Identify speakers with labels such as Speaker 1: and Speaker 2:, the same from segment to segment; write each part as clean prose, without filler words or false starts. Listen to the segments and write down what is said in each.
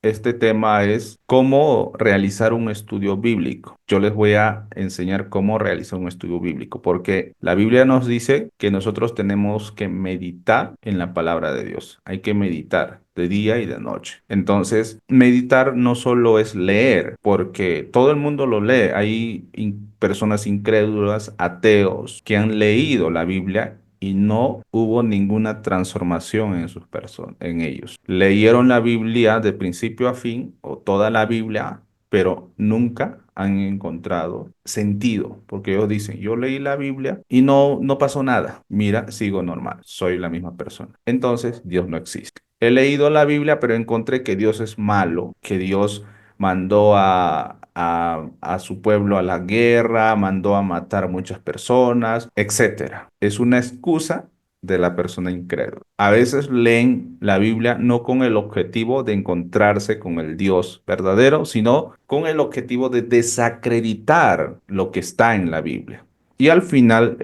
Speaker 1: Este tema es cómo realizar un estudio bíblico. Yo les voy a enseñar cómo realizar un estudio bíblico, porque la Biblia nos dice que nosotros tenemos que meditar en la palabra de Dios. Hay que meditar de día y de noche. Entonces, meditar no solo es leer, porque todo el mundo lo lee. Hay personas incrédulas, ateos, que han leído la Biblia y no hubo ninguna transformación en sus personas, en ellos. Leyeron la Biblia de principio a fin o toda la Biblia, pero nunca han encontrado sentido, porque ellos dicen, yo leí la Biblia y no pasó nada. Mira, sigo normal, soy la misma persona. Entonces, Dios no existe. He leído la Biblia, pero encontré que Dios es malo, que Dios mandó a su pueblo a la guerra, mandó a matar muchas personas, etcétera. Es una excusa de la persona incrédula. A veces leen la Biblia no con el objetivo de encontrarse con el Dios verdadero, sino con el objetivo de desacreditar lo que está en la Biblia. Y al final,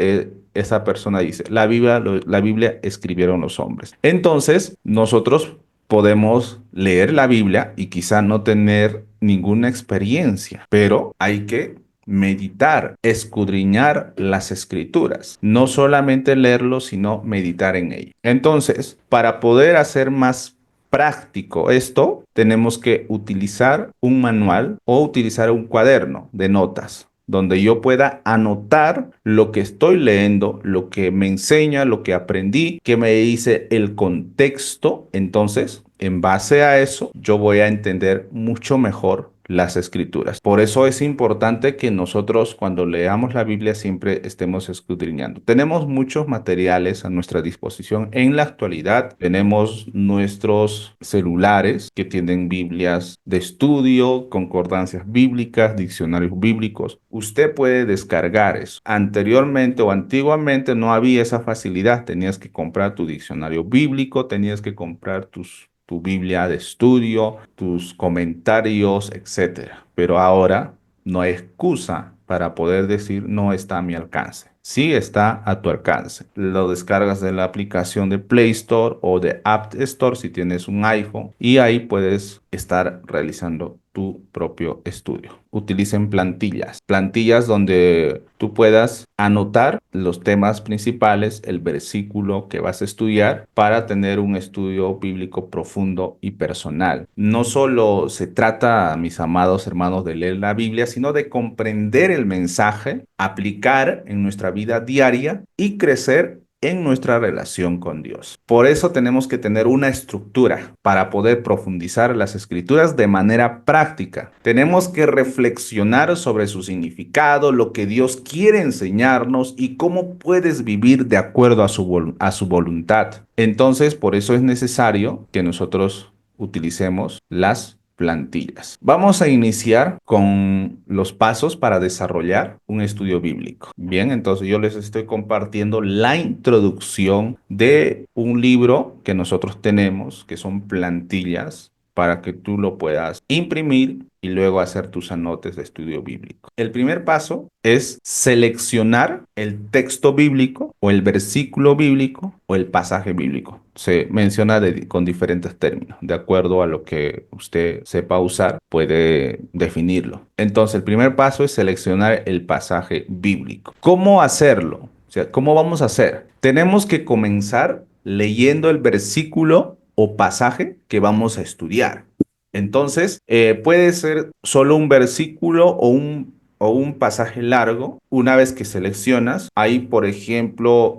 Speaker 1: esa persona dice, la Biblia escribieron los hombres. Entonces, nosotros podemos leer la Biblia y quizá no tener ninguna experiencia, pero hay que meditar, escudriñar las escrituras, no solamente leerlo, sino meditar en ello. Entonces, para poder hacer más práctico esto, tenemos que utilizar un manual o utilizar un cuaderno de notas donde yo pueda anotar lo que estoy leyendo, lo que me enseña, lo que aprendí, que me dice el contexto. Entonces, en base a eso, yo voy a entender mucho mejor las escrituras. Por eso es importante que nosotros cuando leamos la Biblia siempre estemos escudriñando. Tenemos muchos materiales a nuestra disposición. En la actualidad tenemos nuestros celulares que tienen Biblias de estudio, concordancias bíblicas, diccionarios bíblicos. Usted puede descargar eso. Anteriormente o antiguamente no había esa facilidad. Tenías que comprar tu diccionario bíblico, tenías que comprar tu Biblia de estudio, tus comentarios, etcétera. Pero ahora no hay excusa para poder decir no está a mi alcance. Sí está a tu alcance. Lo descargas de la aplicación de Play Store o de App Store si tienes un iPhone y ahí puedes estar realizando tu propio estudio. Utilicen plantillas, plantillas donde tú puedas anotar los temas principales, el versículo que vas a estudiar para tener un estudio bíblico profundo y personal. No solo se trata, mis amados hermanos, de leer la Biblia, sino de comprender el mensaje, aplicar en nuestra vida diaria y crecer en nuestra relación con Dios. Por eso tenemos que tener una estructura para poder profundizar las escrituras de manera práctica. Tenemos que reflexionar sobre su significado, lo que Dios quiere enseñarnos y cómo puedes vivir de acuerdo a su voluntad. Entonces, por eso es necesario que nosotros utilicemos las plantillas. Vamos a iniciar con los pasos para desarrollar un estudio bíblico. Bien, entonces yo les estoy compartiendo la introducción de un libro que nosotros tenemos, que son plantillas para que tú lo puedas imprimir y luego hacer tus anotes de estudio bíblico. El primer paso es seleccionar el texto bíblico o el versículo bíblico o el pasaje bíblico. Se menciona con diferentes términos. De acuerdo a lo que usted sepa usar, puede definirlo. Entonces, el primer paso es seleccionar el pasaje bíblico. ¿Cómo hacerlo? O sea, ¿cómo vamos a hacer? Tenemos que comenzar leyendo el versículo o pasaje que vamos a estudiar. Entonces, puede ser solo un versículo o un pasaje largo. Una vez que seleccionas, hay, por ejemplo,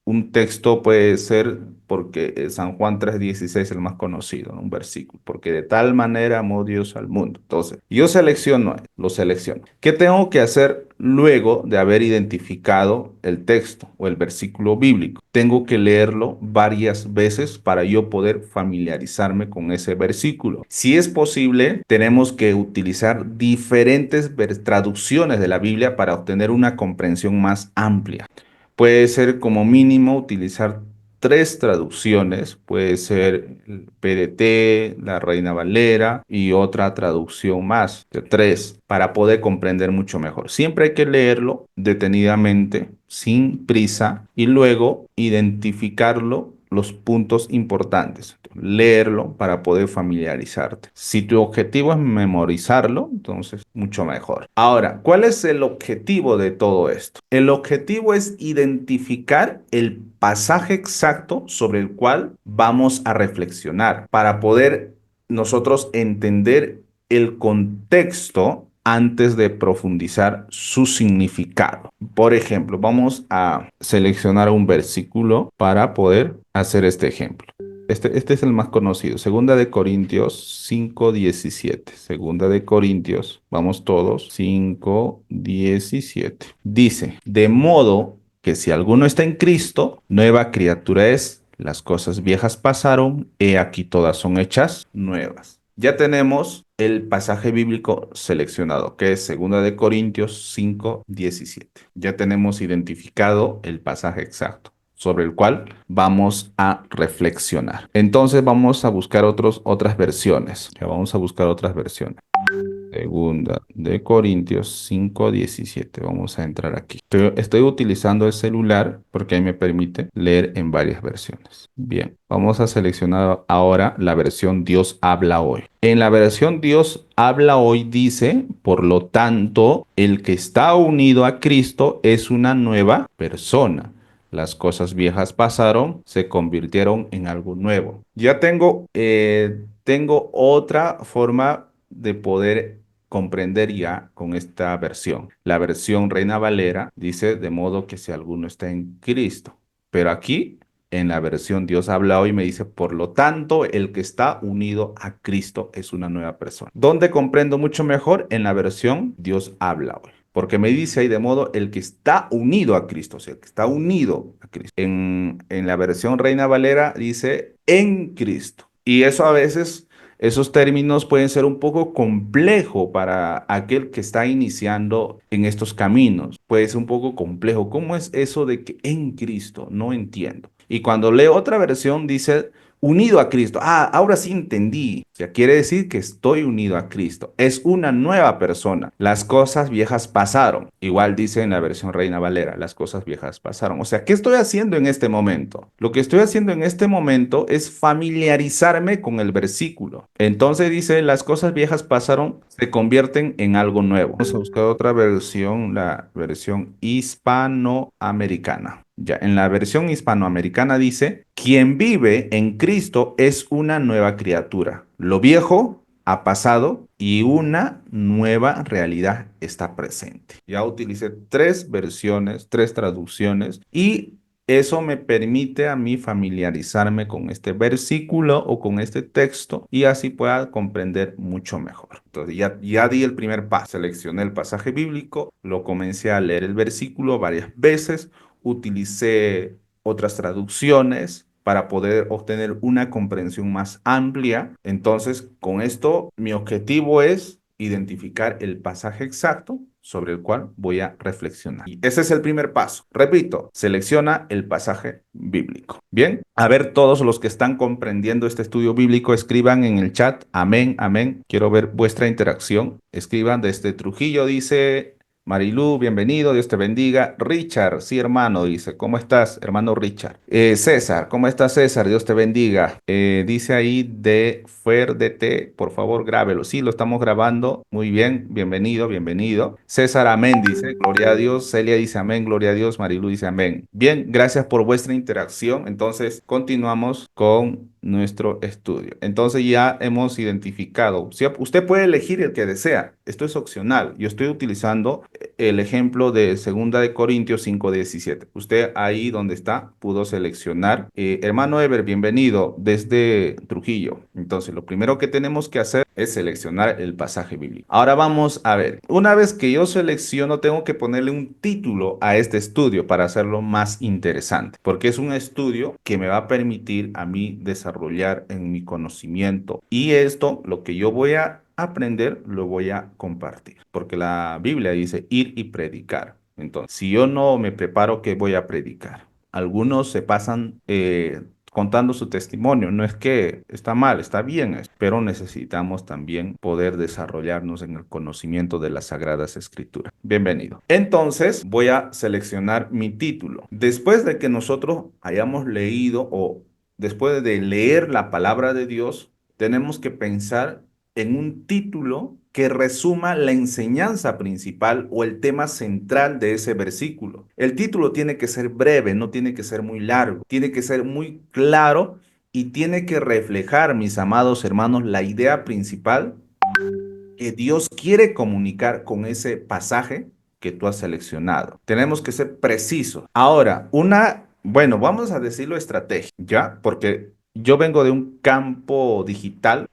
Speaker 1: un texto puede ser porque San Juan 3:16 es el más conocido, ¿no? Un versículo, porque de tal manera amó Dios al mundo. Entonces, yo selecciono, lo selecciono. ¿Qué tengo que hacer luego de haber identificado el texto o el versículo bíblico? Tengo que leerlo varias veces para yo poder familiarizarme con ese versículo. Si es posible, tenemos que utilizar diferentes traducciones de la Biblia para obtener una comprensión más amplia. Puede ser como mínimo utilizar tres traducciones, puede ser el PDT, la Reina Valera y otra traducción más, de tres, para poder comprender mucho mejor. Siempre hay que leerlo detenidamente, sin prisa, y luego identificarlo los puntos importantes. leerlo para poder familiarizarte. Si tu objetivo es memorizarlo, entonces mucho mejor. Ahora, ¿cuál es el objetivo de todo esto? El objetivo es identificar el pasaje exacto sobre el cual vamos a reflexionar para poder nosotros entender el contexto antes de profundizar su significado. Por ejemplo, vamos a seleccionar un versículo para poder hacer este ejemplo. Este es el más conocido, Segunda de Corintios 5:17. Segunda de Corintios, vamos todos, 5:17. Dice, de modo que si alguno está en Cristo, nueva criatura es. Las cosas viejas pasaron, he aquí todas son hechas nuevas. Ya tenemos el pasaje bíblico seleccionado, que es 2 Corintios 5:17. Ya tenemos identificado el pasaje exacto sobre el cual vamos a reflexionar. Entonces vamos a buscar otras versiones. Ya vamos a buscar otras versiones. Segunda de Corintios 5:17. Vamos a entrar aquí. Estoy utilizando el celular porque ahí me permite leer en varias versiones. Bien, vamos a seleccionar ahora la versión Dios habla hoy. En la versión Dios habla hoy dice, por lo tanto, el que está unido a Cristo es una nueva persona. Las cosas viejas pasaron, se convirtieron en algo nuevo. Ya tengo otra forma de poder comprender ya con esta versión. La versión Reina Valera dice, de modo que si alguno está en Cristo. Pero aquí, en la versión Dios habla hoy, me dice, por lo tanto, el que está unido a Cristo es una nueva persona. ¿Dónde comprendo mucho mejor? En la versión Dios habla hoy. Porque me dice ahí de modo el que está unido a Cristo, o sea, el que está unido a Cristo. En la versión Reina Valera dice en Cristo. Y eso a veces, esos términos pueden ser un poco complejo para aquel que está iniciando en estos caminos. Puede ser un poco complejo. ¿Cómo es eso de que en Cristo? No entiendo. Y cuando leo otra versión dice unido a Cristo. Ah, ahora sí entendí. O sea, quiere decir que estoy unido a Cristo. Es una nueva persona. Las cosas viejas pasaron. Igual dice en la versión Reina Valera, las cosas viejas pasaron. O sea, ¿qué estoy haciendo en este momento? Lo que estoy haciendo en este momento es familiarizarme con el versículo. Entonces dice, las cosas viejas pasaron, se convierten en algo nuevo. Vamos a buscar otra versión, la versión hispanoamericana. Ya, en la versión hispanoamericana dice, quien vive en Cristo es una nueva criatura. Lo viejo ha pasado y una nueva realidad está presente. Ya utilicé tres versiones, tres traducciones y eso me permite a mí familiarizarme con este versículo o con este texto y así pueda comprender mucho mejor. Entonces ya di el primer paso, seleccioné el pasaje bíblico, lo comencé a leer el versículo varias veces, utilicé otras traducciones para poder obtener una comprensión más amplia. Entonces, con esto, mi objetivo es identificar el pasaje exacto sobre el cual voy a reflexionar. Y ese es el primer paso. Repito, selecciona el pasaje bíblico. Bien, a ver, todos los que están comprendiendo este estudio bíblico, escriban en el chat, amén, amén. Quiero ver vuestra interacción. Escriban desde Trujillo, dice Marilú, bienvenido, Dios te bendiga. Richard, sí, hermano, dice, ¿cómo estás, hermano Richard? César, ¿cómo estás, César? Dios te bendiga. Dice ahí de Fer de T, por favor, grábelo. Sí, lo estamos grabando. Muy bien, bienvenido, bienvenido. César, amén, dice, gloria a Dios. Celia dice amén, gloria a Dios. Marilú dice amén. Bien, gracias por vuestra interacción. Entonces, continuamos con nuestro estudio. Entonces ya hemos identificado, si usted puede elegir el que desea, esto es opcional. Yo estoy utilizando el ejemplo de 2 Corintios 5:17. Usted ahí donde está pudo seleccionar. Hermano Ever, bienvenido desde Trujillo. Entonces, lo primero que tenemos que hacer es seleccionar el pasaje bíblico. Ahora vamos a ver, una vez que yo selecciono, tengo que ponerle un título a este estudio para hacerlo más interesante, porque es un estudio que me va a permitir a mí desarrollar en mi conocimiento. Y esto, lo que yo voy a aprender, lo voy a compartir, porque la Biblia dice ir y predicar. Entonces, si yo no me preparo, ¿qué voy a predicar? Algunos se pasan contando su testimonio. No es que está mal, está bien, pero necesitamos también poder desarrollarnos en el conocimiento de las Sagradas Escrituras. Bienvenido. Entonces, voy a seleccionar mi título. Después de que nosotros hayamos leído o después de leer la palabra de Dios, tenemos que pensar en un título que resuma la enseñanza principal o el tema central de ese versículo. El título tiene que ser breve, no tiene que ser muy largo, tiene que ser muy claro y tiene que reflejar, mis amados hermanos, la idea principal que Dios quiere comunicar con ese pasaje que tú has seleccionado. Tenemos que ser precisos. Ahora, bueno, vamos a decirlo estrategia, ¿ya? Porque yo vengo de un campo digital.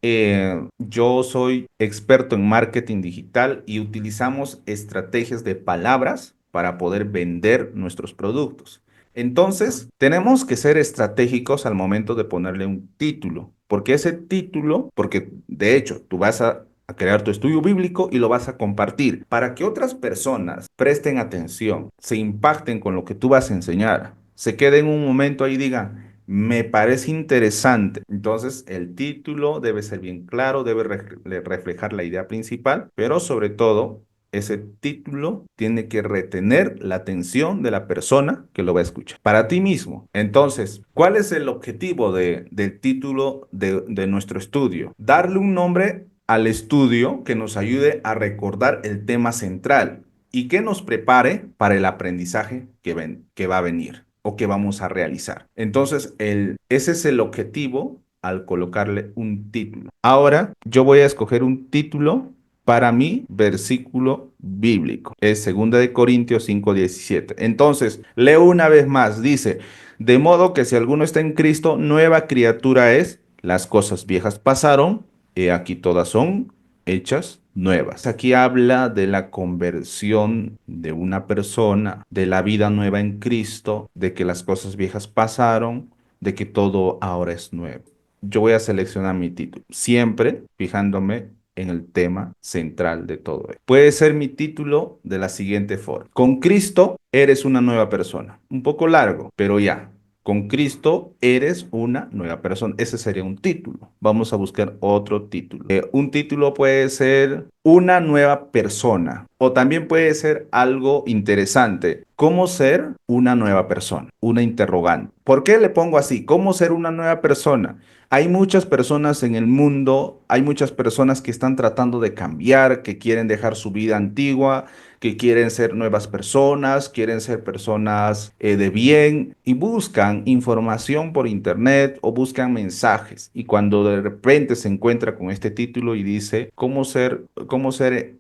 Speaker 1: Yo soy experto en marketing digital y utilizamos estrategias de palabras para poder vender nuestros productos. Entonces, tenemos que ser estratégicos al momento de ponerle un título, porque ese título, porque de hecho tú vas a crear tu estudio bíblico y lo vas a compartir para que otras personas presten atención, se impacten con lo que tú vas a enseñar, se queden un momento ahí y digan, me parece interesante. Entonces, el título debe ser bien claro, debe reflejar la idea principal, pero sobre todo ese título tiene que retener la atención de la persona que lo va a escuchar. Para ti mismo. Entonces, ¿cuál es el objetivo del título de nuestro estudio? Darle un nombre al estudio que nos ayude a recordar el tema central y que nos prepare para el aprendizaje que va a venir o que vamos a realizar. Entonces, ese es el objetivo al colocarle un título. Ahora, yo voy a escoger un título para mi versículo bíblico. Es 2 Corintios 5:17. Entonces, leo una vez más. Dice, de modo que si alguno está en Cristo, nueva criatura es. Las cosas viejas pasaron, he aquí todas son hechas nuevas. Aquí habla de la conversión de una persona, de la vida nueva en Cristo, de que las cosas viejas pasaron, de que todo ahora es nuevo. Yo voy a seleccionar mi título, siempre fijándome en el tema central de todo esto. Puede ser mi título de la siguiente forma. Con Cristo eres una nueva persona. Un poco largo, pero ya. Con Cristo eres una nueva persona. Ese sería un título. Vamos a buscar otro título. Un título puede ser una nueva persona o también puede ser algo interesante. ¿Cómo ser una nueva persona? Una interrogante. ¿Por qué le pongo así? ¿Cómo ser una nueva persona? Hay muchas personas en el mundo, hay muchas personas que están tratando de cambiar, que quieren dejar su vida antigua, que quieren ser nuevas personas, quieren ser personas de bien y buscan información por internet o buscan mensajes. Y cuando de repente se encuentra con este título y dice, cómo ser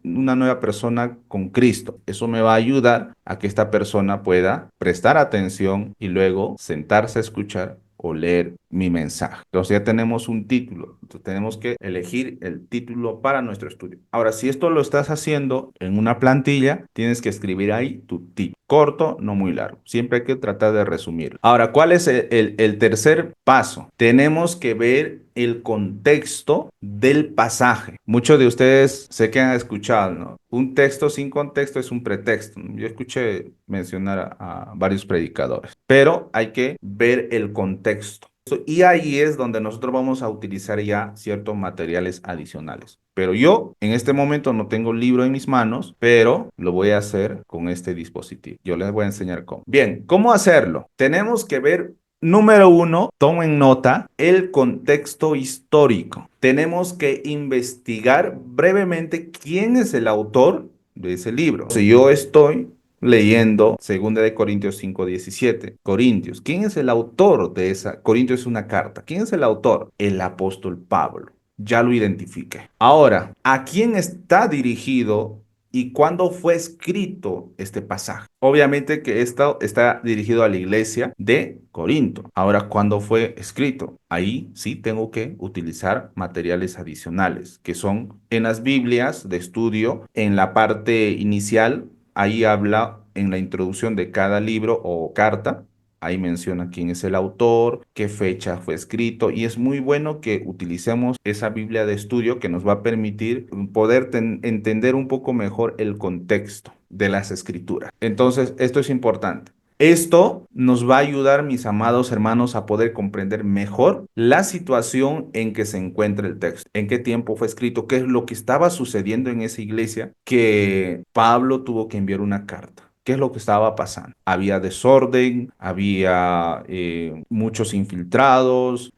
Speaker 1: una nueva persona con Cristo? Eso me va a ayudar a que esta persona pueda prestar atención y luego sentarse a escuchar o leer mi mensaje. Entonces ya tenemos un título. Entonces tenemos que elegir el título para nuestro estudio. Ahora, si esto lo estás haciendo en una plantilla, tienes que escribir ahí tu título. Corto, no muy largo. Siempre hay que tratar de resumirlo. Ahora, ¿cuál es el tercer paso? Tenemos que ver el contexto del pasaje. Muchos de ustedes sé que han escuchado, ¿no? Un texto sin contexto es un pretexto. Yo escuché mencionar a varios predicadores, pero hay que ver el contexto. Y ahí es donde nosotros vamos a utilizar ya ciertos materiales adicionales. Pero yo en este momento no tengo el libro en mis manos, pero lo voy a hacer con este dispositivo. Yo les voy a enseñar cómo. Bien, ¿cómo hacerlo? Tenemos que ver. Número uno, tomen nota, el contexto histórico. Tenemos que investigar brevemente quién es el autor de ese libro. Si yo estoy leyendo 2 Corintios 5:17. Corintios, ¿quién es el autor de esa? Corintios es una carta. ¿Quién es el autor? El apóstol Pablo. Ya lo identifiqué. Ahora, ¿a quién está dirigido y cuándo fue escrito este pasaje? Obviamente que esto está dirigido a la iglesia de Corinto. Ahora, ¿cuándo fue escrito? Ahí sí tengo que utilizar materiales adicionales, que son en las Biblias de estudio, en la parte inicial, ahí habla en la introducción de cada libro o carta. Ahí menciona quién es el autor, qué fecha fue escrito y es muy bueno que utilicemos esa Biblia de estudio que nos va a permitir poder entender un poco mejor el contexto de las escrituras. Entonces, esto es importante. Esto nos va a ayudar, mis amados hermanos, a poder comprender mejor la situación en que se encuentra el texto, en qué tiempo fue escrito, qué es lo que estaba sucediendo en esa iglesia que Pablo tuvo que enviar una carta. ¿Qué es lo que estaba pasando? Había desorden, había muchos infiltrados,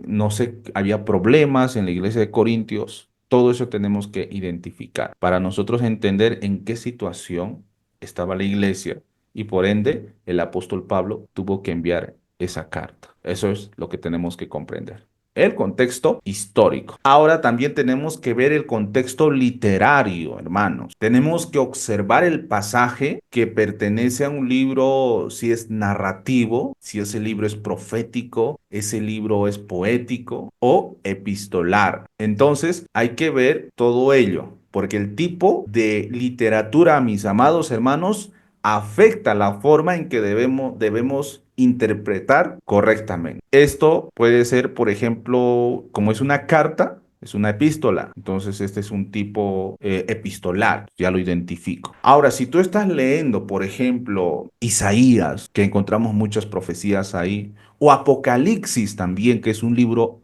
Speaker 1: no sé, había problemas en la iglesia de Corintios. Todo eso tenemos que identificar para nosotros entender en qué situación estaba la iglesia y por ende el apóstol Pablo tuvo que enviar esa carta. Eso es lo que tenemos que comprender. El contexto histórico. Ahora también tenemos que ver el contexto literario, hermanos. Tenemos que observar el pasaje que pertenece a un libro, si es narrativo, si ese libro es profético, ese libro es poético o epistolar. Entonces hay que ver todo ello, porque el tipo de literatura, mis amados hermanos, afecta la forma en que debemos interpretar correctamente. Esto puede ser, por ejemplo, como es una carta, es una epístola. Entonces, este es un tipo epistolar, ya lo identifico. Ahora, si tú estás leyendo, por ejemplo, Isaías, que encontramos muchas profecías ahí, o Apocalipsis también, que es un libro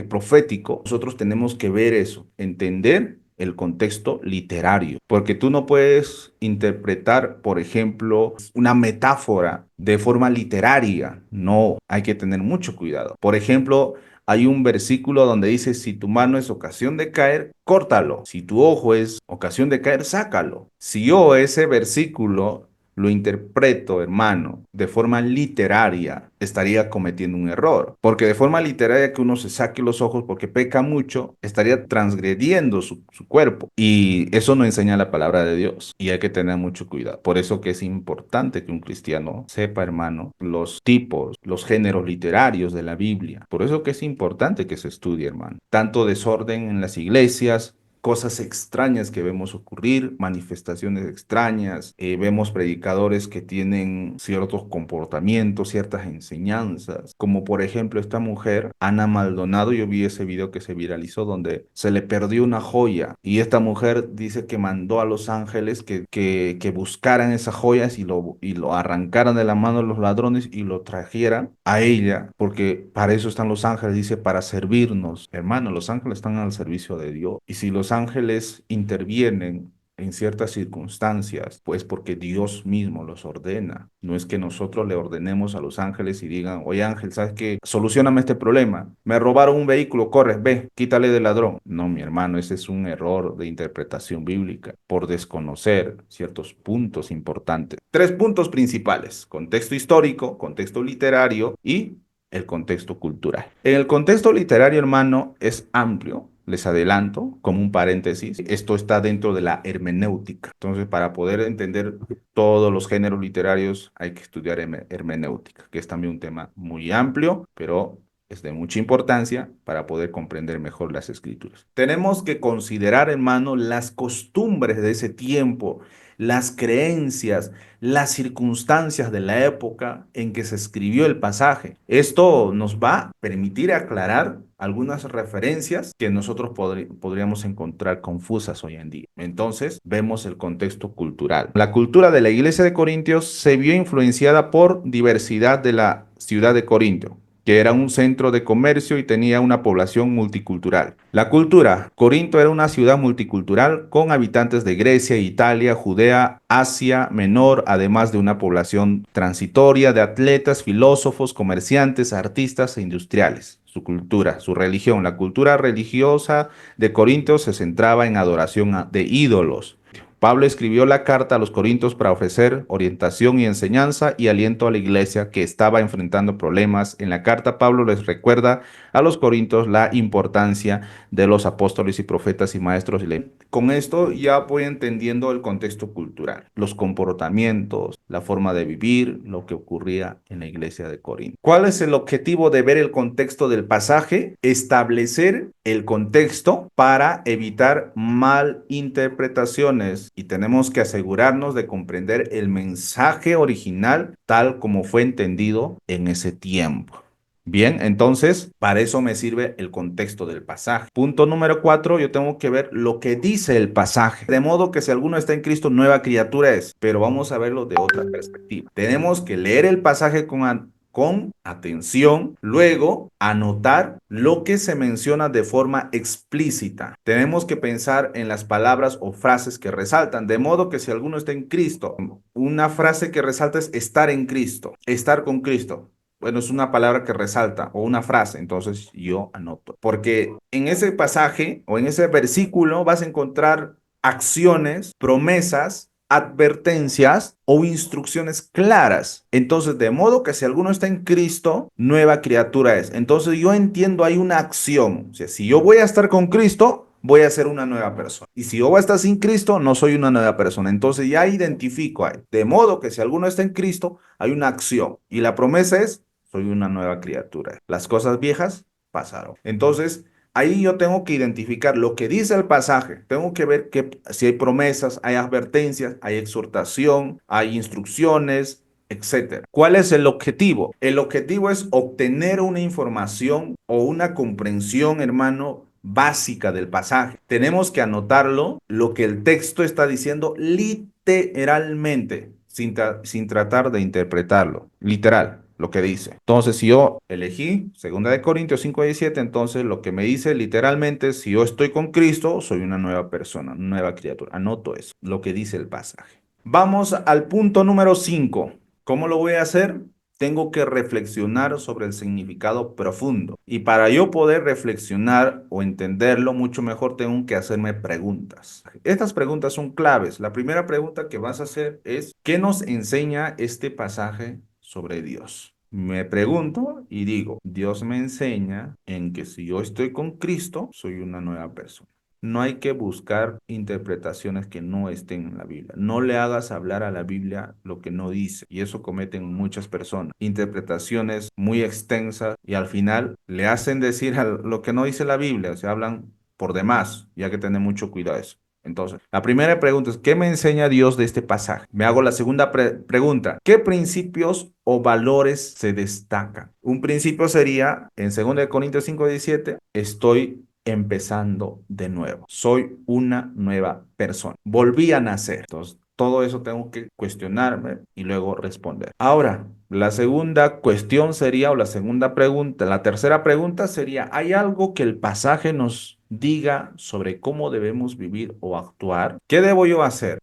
Speaker 1: profético, nosotros tenemos que ver eso, entender el contexto literario, porque tú no puedes interpretar, por ejemplo, una metáfora de forma literaria. No, hay que tener mucho cuidado. Por ejemplo, hay un versículo donde dice, si tu mano es ocasión de caer, córtalo. Si tu ojo es ocasión de caer, sácalo. Si yo ese versículo lo interpreto, hermano, de forma literaria, estaría cometiendo un error. Porque de forma literaria que uno se saque los ojos porque peca mucho, estaría transgrediendo su cuerpo. Y eso no enseña la palabra de Dios. Y hay que tener mucho cuidado. Por eso que es importante que un cristiano sepa, hermano, los tipos, los géneros literarios de la Biblia. Por eso que es importante que se estudie, hermano. Tanto desorden en las iglesias, cosas extrañas que vemos ocurrir, manifestaciones extrañas, vemos predicadores que tienen ciertos comportamientos, ciertas enseñanzas, como por ejemplo esta mujer, Ana Maldonado, yo vi ese video que se viralizó donde se le perdió una joya y esta mujer dice que mandó a los ángeles que buscaran esas joyas y lo arrancaran de la mano de los ladrones y lo trajeran a ella, porque para eso están los ángeles, dice, para servirnos. Hermano, los ángeles están al servicio de Dios. Y si los ángeles intervienen en ciertas circunstancias, pues porque Dios mismo los ordena. No es que nosotros le ordenemos a los ángeles y digan, oye Ángel, ¿sabes qué? Solucioname este problema. Me robaron un vehículo, corres, ve, quítale del ladrón. No, mi hermano, ese es un error de interpretación bíblica por desconocer ciertos puntos importantes. Tres puntos principales: contexto histórico, contexto literario y el contexto cultural. En el contexto literario, hermano, es amplio. Les adelanto, como un paréntesis, esto está dentro de la hermenéutica. Entonces, para poder entender todos los géneros literarios, hay que estudiar hermenéutica, que es también un tema muy amplio, pero es de mucha importancia para poder comprender mejor las escrituras. Tenemos que considerar, hermano, las costumbres de ese tiempo, las creencias, las circunstancias de la época en que se escribió el pasaje. Esto nos va a permitir aclarar algunas referencias que nosotros podríamos encontrar confusas hoy en día. Entonces, vemos el contexto cultural. La cultura de la iglesia de Corintios se vio influenciada por diversidad de la ciudad de Corintio, que era un centro de comercio y tenía una población multicultural. La cultura. Corinto era una ciudad multicultural con habitantes de Grecia, Italia, Judea, Asia Menor, además de una población transitoria de atletas, filósofos, comerciantes, artistas e industriales. Su cultura, su religión. La cultura religiosa de Corinto se centraba en adoración de ídolos. Pablo escribió la carta a los Corintios para ofrecer orientación y enseñanza y aliento a la iglesia que estaba enfrentando problemas. En la carta, Pablo les recuerda a los Corintios la importancia de los apóstoles y profetas y maestros. Con esto ya voy entendiendo el contexto cultural, los comportamientos, la forma de vivir, lo que ocurría en la iglesia de Corinto. ¿Cuál es el objetivo de ver el contexto del pasaje? Establecer el contexto para evitar malinterpretaciones y tenemos que asegurarnos de comprender el mensaje original tal como fue entendido en ese tiempo. Bien, entonces, para eso me sirve el contexto del pasaje. Punto número 4, yo tengo que ver lo que dice el pasaje. De modo que si alguno está en Cristo, nueva criatura es. Pero vamos a verlo de otra perspectiva. Tenemos que leer el pasaje con con atención, luego anotar lo que se menciona de forma explícita. Tenemos que pensar en las palabras o frases que resaltan, de modo que si alguno está en Cristo, una frase que resalta es estar en Cristo, estar con Cristo. Bueno, es una palabra que resalta o una frase, entonces yo anoto. Porque en ese pasaje o en ese versículo vas a encontrar acciones, promesas, advertencias o instrucciones claras. Entonces, de modo que si alguno está en Cristo, nueva criatura es. Entonces, yo entiendo hay una acción. O sea, si yo voy a estar con Cristo, voy a ser una nueva persona. Y si yo voy a estar sin Cristo, no soy una nueva persona. Entonces, ya identifico ahí. De modo que si alguno está en Cristo, hay una acción. Y la promesa es, soy una nueva criatura. Las cosas viejas pasaron. Entonces, ahí yo tengo que identificar lo que dice el pasaje. Tengo que ver que si hay promesas, hay advertencias, hay exhortación, hay instrucciones, etcétera. ¿Cuál es el objetivo? El objetivo es obtener una información o una comprensión, hermano, básica del pasaje. Tenemos que anotarlo, lo que el texto está diciendo literalmente, sin tratar de interpretarlo. Literal lo que dice. Entonces, si yo elegí 2 Corintios 5:17, entonces lo que me dice literalmente, si yo estoy con Cristo, soy una nueva persona, una nueva criatura. Anoto eso, lo que dice el pasaje. Vamos al punto número 5. ¿Cómo lo voy a hacer? Tengo que reflexionar sobre el significado profundo. Y para yo poder reflexionar o entenderlo mucho mejor, tengo que hacerme preguntas. Estas preguntas son claves. La primera pregunta que vas a hacer es, ¿qué nos enseña este pasaje sobre Dios? Me pregunto y digo, Dios me enseña en que si yo estoy con Cristo, soy una nueva persona. No hay que buscar interpretaciones que no estén en la Biblia. No le hagas hablar a la Biblia lo que no dice. Y eso cometen muchas personas. Interpretaciones muy extensas y al final le hacen decir lo que no dice la Biblia. O sea, hablan por demás. Y hay que tener mucho cuidado de eso. Entonces, la primera pregunta es, ¿qué me enseña Dios de este pasaje? Me hago la segunda pregunta, ¿qué principios o valores se destacan? Un principio sería, en 2 Corintios 5:17, estoy empezando de nuevo. Soy una nueva persona. Volví a nacer. Entonces, todo eso tengo que cuestionarme y luego responder. Ahora, la segunda cuestión sería, o la segunda pregunta, la tercera pregunta sería, ¿hay algo que el pasaje nos diga sobre cómo debemos vivir o actuar? ¿Qué debo yo hacer?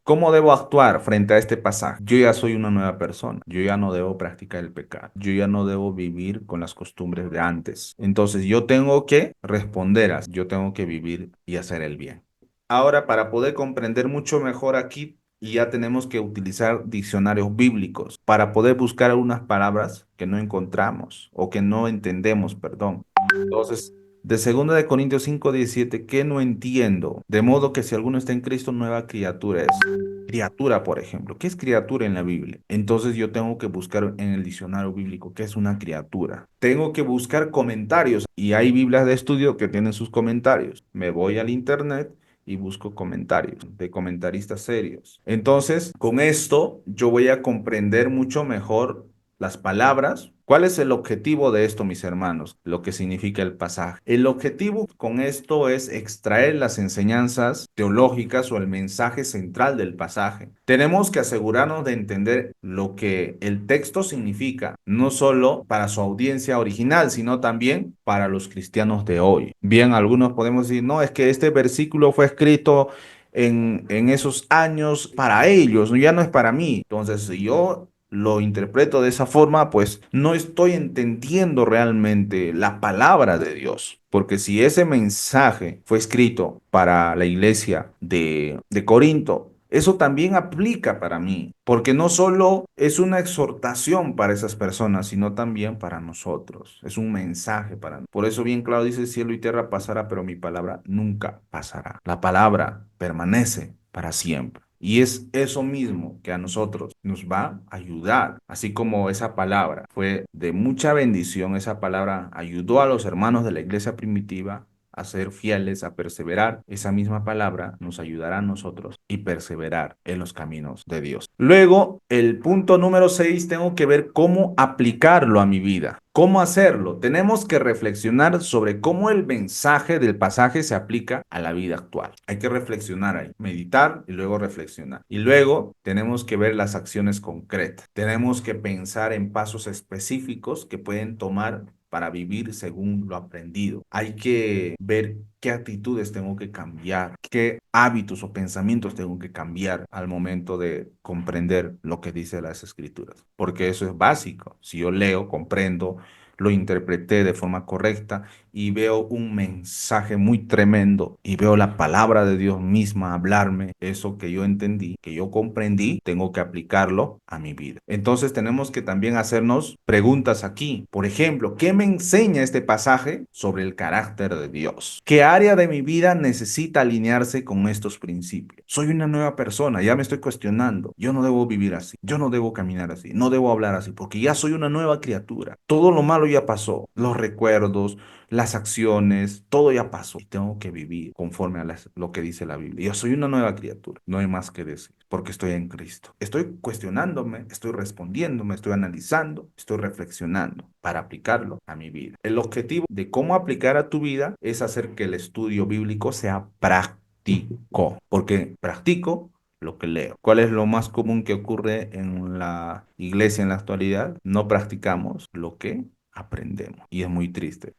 Speaker 1: ¿Cómo debo actuar frente a este pasaje? Yo ya soy una nueva persona. Yo ya no debo practicar el pecado. Yo ya no debo vivir con las costumbres de antes. Entonces yo tengo que responder yo tengo que vivir y hacer el bien. Ahora, para poder comprender mucho mejor aquí, y ya tenemos que utilizar diccionarios bíblicos para poder buscar algunas palabras que no encontramos o que no entendemos, perdón. Entonces, de 2 Corintios 5:17, ¿qué no entiendo? De modo que si alguno está en Cristo, nueva criatura es. Criatura, por ejemplo. ¿Qué es criatura en la Biblia? Entonces yo tengo que buscar en el diccionario bíblico qué es una criatura. Tengo que buscar comentarios y hay Biblias de estudio que tienen sus comentarios. Me voy al internet y busco comentarios de comentaristas serios. Entonces, con esto yo voy a comprender mucho mejor las palabras. ¿Cuál es el objetivo de esto, mis hermanos? Lo que significa el pasaje. El objetivo con esto es extraer las enseñanzas teológicas o el mensaje central del pasaje. Tenemos que asegurarnos de entender lo que el texto significa, no solo para su audiencia original, sino también para los cristianos de hoy. Bien, algunos podemos decir, no, es que este versículo fue escrito en esos años para ellos, ya no es para mí. Entonces, si yo lo interpreto de esa forma, pues no estoy entendiendo realmente la palabra de Dios. Porque si ese mensaje fue escrito para la iglesia de Corinto, eso también aplica para mí, porque no solo es una exhortación para esas personas, sino también para nosotros. Es un mensaje para nosotros. Por eso bien claro dice, cielo y tierra pasará, pero mi palabra nunca pasará. La palabra permanece para siempre. Y es eso mismo que a nosotros nos va a ayudar, así como esa palabra fue de mucha bendición, esa palabra ayudó a los hermanos de la iglesia primitiva a ser fieles, a perseverar, esa misma palabra nos ayudará a nosotros y perseverar en los caminos de Dios. Luego, el punto número 6, tengo que ver cómo aplicarlo a mi vida. ¿Cómo hacerlo? Tenemos que reflexionar sobre cómo el mensaje del pasaje se aplica a la vida actual. Hay que reflexionar ahí, meditar y luego reflexionar. Y luego tenemos que ver las acciones concretas. Tenemos que pensar en pasos específicos que pueden tomar para vivir según lo aprendido. Hay que ver qué actitudes tengo que cambiar, qué hábitos o pensamientos tengo que cambiar al momento de comprender lo que dice las escrituras, porque eso es básico. Si yo leo, comprendo, lo interpreté de forma correcta y veo un mensaje muy tremendo y veo la palabra de Dios misma hablarme, eso que yo entendí, que yo comprendí, tengo que aplicarlo a mi vida. Entonces tenemos que también hacernos preguntas aquí. Por ejemplo, ¿qué me enseña este pasaje sobre el carácter de Dios? ¿Qué área de mi vida necesita alinearse con estos principios? Soy una nueva persona, ya me estoy cuestionando. Yo no debo vivir así, yo no debo caminar así, no debo hablar así, porque ya soy una nueva criatura. Todo lo malo ya pasó, los recuerdos, las acciones, todo ya pasó. Y tengo que vivir conforme a lo que dice la Biblia. Yo soy una nueva criatura, no hay más que decir, porque estoy en Cristo. Estoy cuestionándome, estoy respondiéndome, estoy analizando, estoy reflexionando para aplicarlo a mi vida. El objetivo de cómo aplicar a tu vida es hacer que el estudio bíblico sea práctico, porque practico lo que leo. ¿Cuál es lo más común que ocurre en la iglesia en la actualidad? No practicamos lo que aprendemos y es muy triste.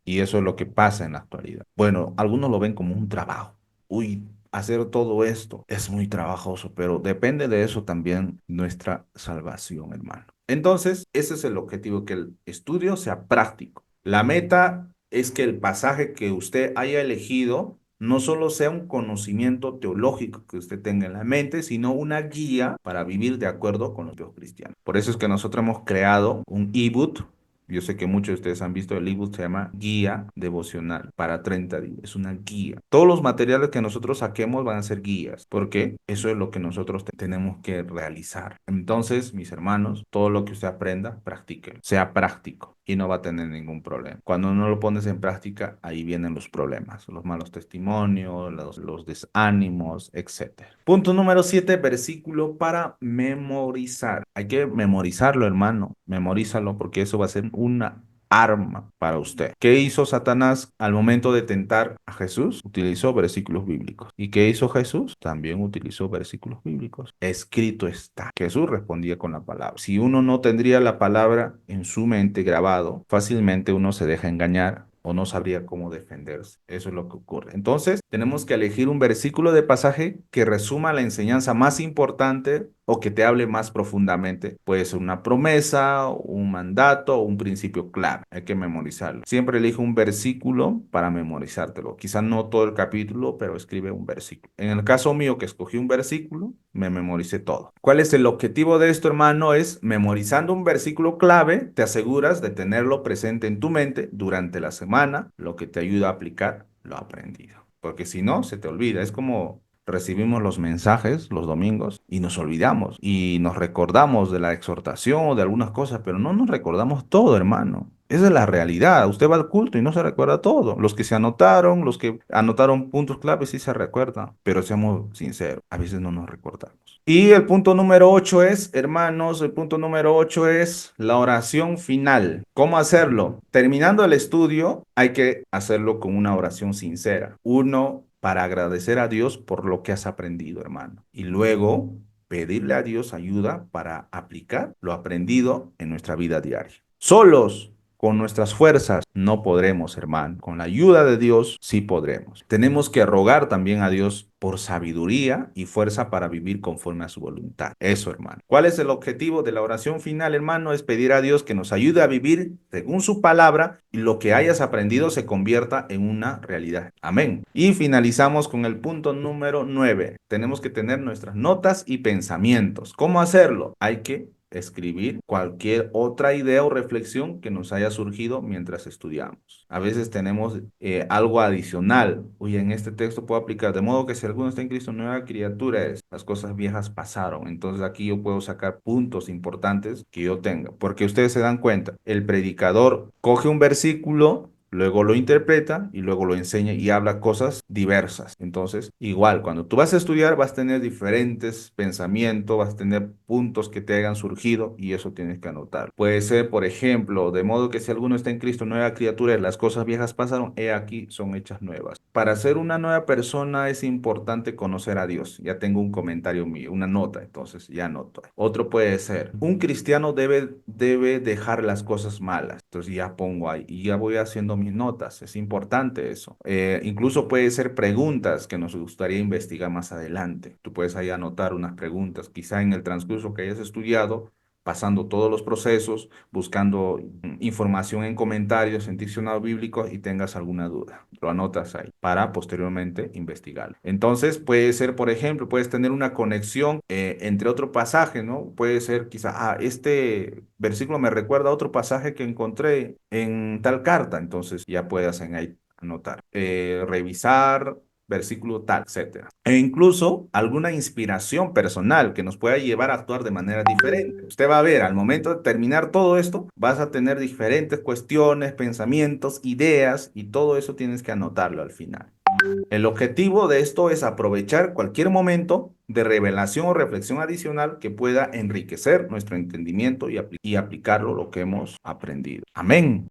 Speaker 1: Y eso es lo que pasa en la actualidad. Bueno, algunos lo ven como un trabajo. Uy, hacer todo esto es muy trabajoso, pero depende de eso también nuestra salvación, hermano. Entonces, ese es el objetivo, que el estudio sea práctico. La meta es que el pasaje que usted haya elegido no solo sea un conocimiento teológico que usted tenga en la mente, sino una guía para vivir de acuerdo con los dios cristianos. Por eso es que nosotros hemos creado un ebook. Yo sé que muchos de ustedes han visto el ebook, se llama Guía Devocional para 30 días. Es una guía. Todos los materiales que nosotros saquemos van a ser guías, porque eso es lo que nosotros tenemos que realizar. Entonces, mis hermanos, todo lo que usted aprenda, practíquelo. Sea práctico y no va a tener ningún problema. Cuando no lo pones en práctica, ahí vienen los problemas, los malos testimonios, los desánimos, etcétera. Punto número 7, versículo para memorizar. Hay que memorizarlo, hermano. Memorízalo porque eso va a ser una arma para usted. ¿Qué hizo Satanás al momento de tentar a Jesús? Utilizó versículos bíblicos. ¿Y qué hizo Jesús? También utilizó versículos bíblicos. Escrito está. Jesús respondía con la palabra. Si uno no tendría la palabra en su mente grabado, fácilmente uno se deja engañar o no sabría cómo defenderse. Eso es lo que ocurre. Entonces, tenemos que elegir un versículo de pasaje que resuma la enseñanza más importante o que te hable más profundamente. Puede ser una promesa, un mandato o un principio clave. Hay que memorizarlo. Siempre elige un versículo para memorizártelo. Quizá no todo el capítulo, pero escribe un versículo. En el caso mío, que escogí un versículo, me memoricé todo. ¿Cuál es el objetivo de esto, hermano? Es memorizando un versículo clave, te aseguras de tenerlo presente en tu mente durante la semana, lo que te ayuda a aplicar lo aprendido. Porque si no, se te olvida. Es como recibimos los mensajes los domingos y nos olvidamos y nos recordamos de la exhortación o de algunas cosas, pero no nos recordamos todo, hermano. Esa es la realidad. Usted va al culto y no se recuerda todo. Los que se anotaron, los que anotaron puntos claves sí se recuerdan, pero seamos sinceros, a veces no nos recordamos. Y el punto número 8 es, hermanos, el punto número 8 es la oración final. ¿Cómo hacerlo? Terminando el estudio, hay que hacerlo con una oración sincera. Uno, para agradecer a Dios por lo que has aprendido, hermano. Y luego pedirle a Dios ayuda para aplicar lo aprendido en nuestra vida diaria. Solos, con nuestras fuerzas, no podremos, hermano. Con la ayuda de Dios, sí podremos. Tenemos que rogar también a Dios por sabiduría y fuerza para vivir conforme a su voluntad. Eso, hermano. ¿Cuál es el objetivo de la oración final, hermano? Es pedir a Dios que nos ayude a vivir según su palabra y lo que hayas aprendido se convierta en una realidad. Amén. Y finalizamos con el punto número 9. Tenemos que tener nuestras notas y pensamientos. ¿Cómo hacerlo? Hay que escribir cualquier otra idea o reflexión que nos haya surgido mientras estudiamos. A veces tenemos algo adicional. Oye, en este texto puedo aplicar, de modo que si alguno está en Cristo, nueva criatura es. Las cosas viejas pasaron. Entonces aquí yo puedo sacar puntos importantes que yo tenga. Porque ustedes se dan cuenta, el predicador coge un versículo luego lo interpreta y luego lo enseña y habla cosas diversas. Entonces, igual, cuando tú vas a estudiar vas a tener diferentes pensamientos, vas a tener puntos que te hayan surgido y eso tienes que anotar. Puede ser, por ejemplo, de modo que si alguno está en Cristo, nueva criatura, es, las cosas viejas pasaron, he aquí son hechas nuevas. Para ser una nueva persona es importante conocer a Dios. Ya tengo un comentario mío, una nota, entonces ya anoto. Otro puede ser, un cristiano debe dejar las cosas malas. Entonces ya pongo ahí y ya voy haciendo mis notas. Es importante eso. Incluso puede ser preguntas que nos gustaría investigar más adelante. Tú puedes ahí anotar unas preguntas, quizá en el transcurso que hayas estudiado, pasando todos los procesos, buscando información en comentarios, en diccionarios bíblicos y tengas alguna duda. Lo anotas ahí para posteriormente investigarlo. Entonces puede ser, por ejemplo, puedes tener una conexión entre otro pasaje, ¿no? Puede ser quizá, este versículo me recuerda a otro pasaje que encontré en tal carta. Entonces ya puedes en ahí anotar. Revisar versículo tal, etcétera. E incluso alguna inspiración personal que nos pueda llevar a actuar de manera diferente. Usted va a ver, al momento de terminar todo esto, vas a tener diferentes cuestiones, pensamientos, ideas y todo eso tienes que anotarlo al final. El objetivo de esto es aprovechar cualquier momento de revelación o reflexión adicional que pueda enriquecer nuestro entendimiento y aplicarlo lo que hemos aprendido. Amén.